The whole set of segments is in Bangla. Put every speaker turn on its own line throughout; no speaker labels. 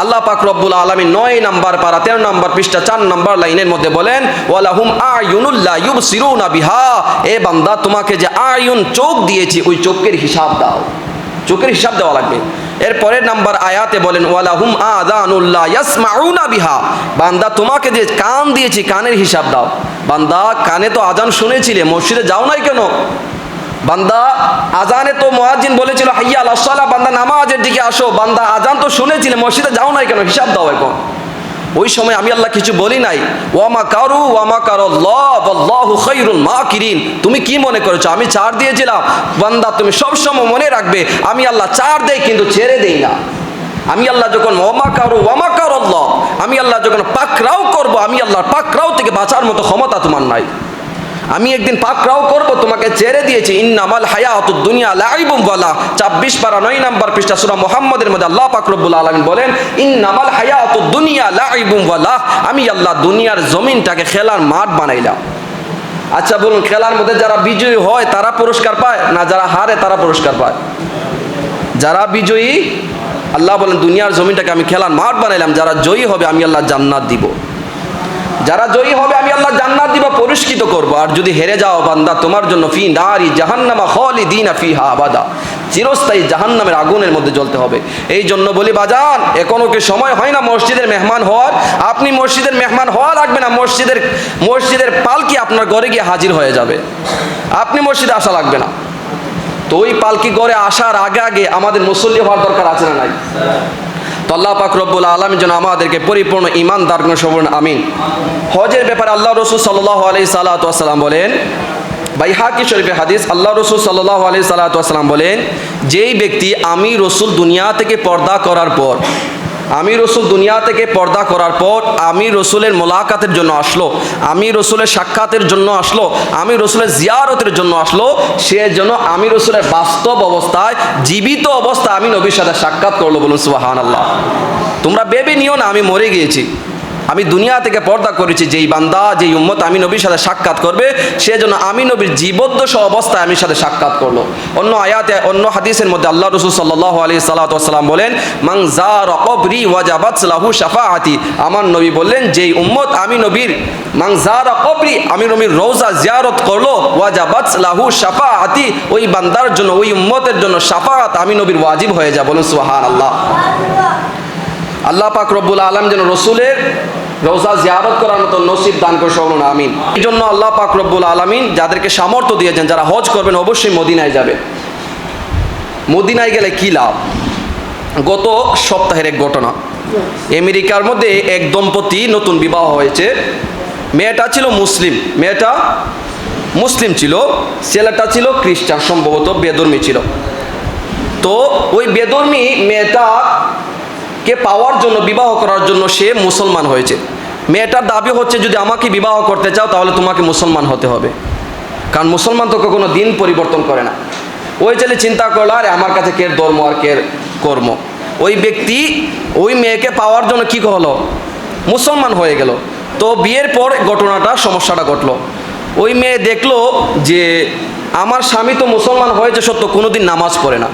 আল্লাহ পাক রব্বুল আলামিন 9 নম্বর পারা 13 নম্বর পৃষ্ঠা 4 নম্বর লাইনের মধ্যে বলেন, ওয়ালাহুম আয়ুনুল লা ইউবসিরুনা বিহা, এ বান্দা তোমাকে যে আয়ুন চোখ দিয়েছি ওই চোখের হিসাব দাও, চোখের হিসাব দেওয়া লাগবে। এরপরের নাম্বার আয়াতে বলেন, ওয়ালাহুম আযানুল লা ইয়াসমাউনা বিহা, বান্দা তোমাকে যে কান দিয়েছি কানের হিসাব দাও। বান্দা কানে তো আজান শুনেছিলে, মসজিদে যাও নাই কেন? বান্দা আজানে তো মুয়াজ্জিন বলেছিল হাইয়া আলাস সালাহ, বান্দা নামাজের দিকে আসো, বান্দা আজান তো শুনেছিলে, মসজিদে যাও নাই কেন? হিসাব দাও এখন। ওই সময় আমি আল্লাহ কিছু বলি নাই, ওয়ামা কারু ওয়ামা কারাল্লাহ ওয়াল্লাহু খায়রুল মাকিরিন। তুমি কি মনে করেছো আমি ছাড় দিয়েছিলাম? বান্দা তুমি সব সময় মনে রাখবে আমি আল্লাহ ছাড় দেই কিন্তু ছেড়ে দেই না। আমি আল্লাহ যখন ওয়ামা কারু ওয়ামা কারাল্লাহ, আমি আল্লাহ যখন পাকরাও করব, আমি আল্লাহর পাকরাও থেকে বাঁচার মতো ক্ষমতা তোমার নাই। আমি একদিন পাকরাও করব, তোমাকে ছেড়ে দিয়েছি। ইন্নামাল হায়াতুদ দুনিয়া লাইবুম ওয়ালা, 26 পারা 9 নম্বর পৃষ্ঠা সূরা মুহাম্মদের মধ্যে আল্লাহ পাক রব্বুল আলামিন বলেন, ইন্নামাল হায়াতুদ দুনিয়া লাইবুম ওয়ালা, আমি আল্লাহ দুনিয়ার জমিনটাকে খেলার মাঠ বানাইলাম। আচ্ছা বলুন, খেলার মধ্যে যারা বিজয়ী হয় তারা পুরস্কার পায় না যারা হারে তারা পুরস্কার পায়? যারা বিজয়ী, আল্লাহ বলেন দুনিয়ার জমিনটাকে আমি খেলার মাঠ বানাইলাম, যারা জয়ী হবে আমি আল্লাহ জান্নাত দিব। যারা জয়ী হবে আমি আল্লাহ জান্নাত দিব, পুরস্কৃত করব। আর যদি হেরে যাও বান্দা, তোমার জন্য ফি নারি জাহান্নামা খালিদিনা ফিহা আবাদা, চিরস্থায়ী জাহান্নামের আগুনের মধ্যে জ্বলতে হবে। এই জন্য বলি বাজান, এখনো কি সময় হয় না মসজিদের মেহমান হওয়ার? আপনি মসজিদের মেহমান হওয়া লাগবে না, মসজিদের পালকি আপনার ঘরে গিয়ে হাজির হয়ে যাবে, আপনি মসজিদে আসা লাগবে না। তো ওই পালকি ঘরে আসার আগে আগে আমাদের মুসল্লি হওয়ার দরকার আছে না নাই? তো আল্লাহ পাক রব্বুল আলামিন যেন আমাদেরকে পরিপূর্ণ ঈমান দান করেন, সবরণ আমিন। হজের ব্যাপারে আল্লাহ রাসূল সাল্লাল্লাহু আলাইহি সাল্লাতু ওয়াসাল্লাম বলেন, বাইহাকি শরীফের হাদিস, আল্লাহ রাসূল সাল্লাল্লাহু আলাইহি সাল্লাতু ওয়াসাল্লাম বলেন, যেই ব্যক্তি আমি রাসূল দুনিয়া থেকে পর্দা করার পর, আমি রাসূল দুনিয়া থেকে পর্দা করার পর আমি রাসূলের মোলাকাতের জন্য আসলো, আমি রাসূলের সাক্ষাতের জন্য আসলো, আমি রাসূলের জিয়ারতের জন্য আসলো, সে যেন আমি রাসূলের বাস্তব অবস্থায়, জীবিত অবস্থায় আমি নবীর সাথে সাক্ষাৎ করলো। বলুন সুবহানাল্লাহ। তোমরা ভেবে নিও না আমি মরে গিয়েছি, আমি দুনিয়া থেকে পর্দা করেছি। যেই বান্দা, যেই উম্মত আমি নবীর সাথে সাক্ষাৎ করবে, সে যেন আমি নবীর জীবদ্দশ অবস্থায় আমি সাথে সাক্ষাৎ করলো। অন্য আয়াতে, অন্য হাদিসের মধ্যে আল্লাহ রাসূল সাল্লাল্লাহু আলাইহি সাল্লাতু ওয়াসাল্লাম বলেন, মান যারা কবরি ওয়াজাবাত লাহু শাফাআতি, আমার নবী বললেন যেই উম্মত আমি নবীর, মান যারা কবরি, আমি নবীর রওজা জিয়ারত করলো, ওয়াজাবাত লাহু শাফাআতি, ওই বান্দার জন্য, ওই উম্মতের জন্য শাফাআত আমি নবীর ওয়াজিব হয়ে যায়। বলুন সুবহানাল্লাহ। আল্লাহ পাক রব্বুল আলামিন যেন রাসূলের রওজা জিয়ারত করার মতো নসিব দান করে, সকলুন আমিন। এই জন্য আল্লাহ পাক রব্বুল আলামিন যাদেরকে সামর্থ্য দিয়েছেন, যারা হজ করবেন অবশ্যই মদিনায় যাবে। মদিনায় গেলে কি লাভ? গত সপ্তাহের এক ঘটনা, আমেরিকার মধ্যে এক দম্পতি নতুন বিবাহ হয়েছে। মেয়েটা ছিল মুসলিম, মেয়েটা মুসলিম ছিল, ছেলেটা ছিল খ্রিস্টান, সম্ভবত বেধর্মী ছিল। তো ওই বেধর্মী মেয়েটাকে পাওয়ার জন্য, বিবাহ করার জন্য সে মুসলমান হয়েছে। মেয়েটার দাবি হচ্ছে যদি আমাকে বিবাহ করতে চাও তাহলে তোমাকে মুসলমান হতে হবে, কারণ মুসলমান তো কখনো দিন পরিবর্তন করে না। ওই ছেলে চিন্তা করলো, আরে আমার কাছে কে ধর্ম আর কে কর্ম। ওই ব্যক্তি ওই মেয়েকে পাওয়ার জন্য কি হলো, মুসলমান হয়ে গেল। তো বিয়ের পর সমস্যাটা ঘটলো। ওই মেয়ে দেখলো যে আমার স্বামী তো মুসলমান হয়েছে সত্য, কোনোদিন নামাজ পড়ে না,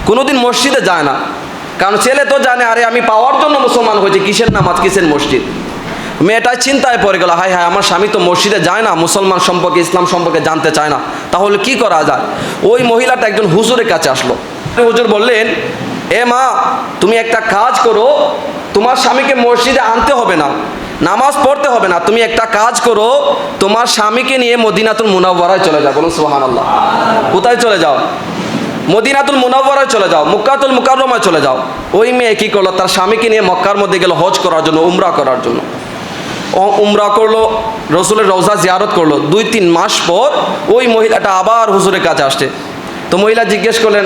কোনোদিন মসজিদে যায় না। কারণ ছেলে তো জানে আরে আমি পাওয়ার জন্য মুসলমান হয়েছে, কিসের নামাজ কিসের মসজিদ। মেয়েটা চিন্তায় পড়ে গেল, হায় হায় আমার স্বামী তো মসজিদে যায় না, মুসলমান সম্পর্কে, ইসলাম সম্পর্কে জানতে চায় না, তাহলে কি করা যায়। ওই মহিলাটা একজন হুজুরের কাছে আসলো। হুজুর বললেন, এ মা তুমি একটা কাজ করো, তোমার স্বামীকে মসজিদে আনতে হবে না, নামাজ পড়তে হবে না, তুমি একটা কাজ করো, তোমার স্বামীকে নিয়ে মদিনাতুল মুনাওয়ারায় চলে যাও। বলুন সুবহানাল্লাহ। কোথায় চলে যাও? মদিনাতুল মুনাওয়ারায় চলে যাও, মক্কাতুল মুকাররমায় চলে যাও। ওই মেয়ে কি করলো, তার স্বামীকে নিয়ে মক্কার মধ্যে গেল হজ করার জন্য, উমরা করার জন্য। উমরা করলো, রসুলের রওজা জিয়ারত করলো। 2-3 মাস পর ওই মহিলাটা আবার হুজুরের কাছে আসছে। তো মহিলা জিজ্ঞেস করলেন,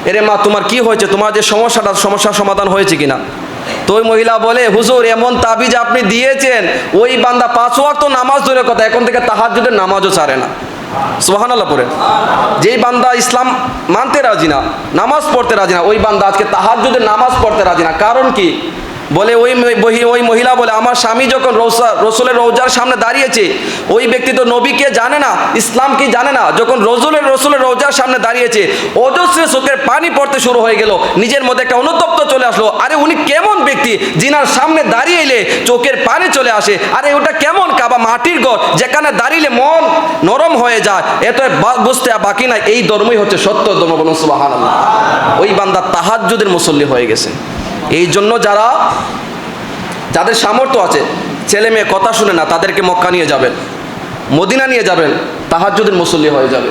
এরে মা তোমার কি হয়েছে, তোমার যে সমস্যার সমাধান হয়েছে কিনা। তো ওই মহিলা বলে, হুজুর এমন তাবিজ আপনি দিয়েছেন, ওই বান্দা 5 ওয়াক্ত নামাজ দূরের কথা, এখন থেকে তাহাজ্জুদের নামাজও ছাড়ে না। সুবহানাল্লাহ পড়েন। যেই বান্দা ইসলাম মানতে রাজি না, নামাজ পড়তে রাজি না, ওই বান্দা আজকে তাহাজ্জুদের নামাজ পড়তে রাজি না। কারণ কি? বলে ওই মহিলা বলে, আমার স্বামী যখন রসুলের রওজার সামনে দাঁড়িয়েছে, ওই ব্যক্তি তো নবীকে জানে না, ইসলাম কি জানে না, যখন রসুলের রওজার সামনে দাঁড়িয়েছে অজস্র চোখের পানি পড়তে শুরু হয়ে গেল, নিজের মধ্যে একটা অনুতপ্ত চলে আসলো, আরে উনি কেমন ব্যক্তি যিনার সামনে দাঁড়িয়ে এলে চোখের পানি চলে আসে, আরে ওটা কেমন কাবা, মাটির ঘর, যেখানে দাঁড়িয়ে মন নরম হয়ে যায়, এত বুঝতে বাকি নাই, এই ধর্মই হচ্ছে সত্য ধর্ম, বলুন সুবহানাল্লাহ। ওই বান্দা তাহাজ্জুদের মুসল্লি হয়ে গেছে। এই জন্য যাদের সামর্থ্য আছে, ছেলে মেয়ে কথা শুনে না, তাদেরকে মক্কা নিয়ে যাবেন, মদিনা নিয়ে যাবেন, তাহাজ্জুদের মুসল্লি হয়ে যাবে।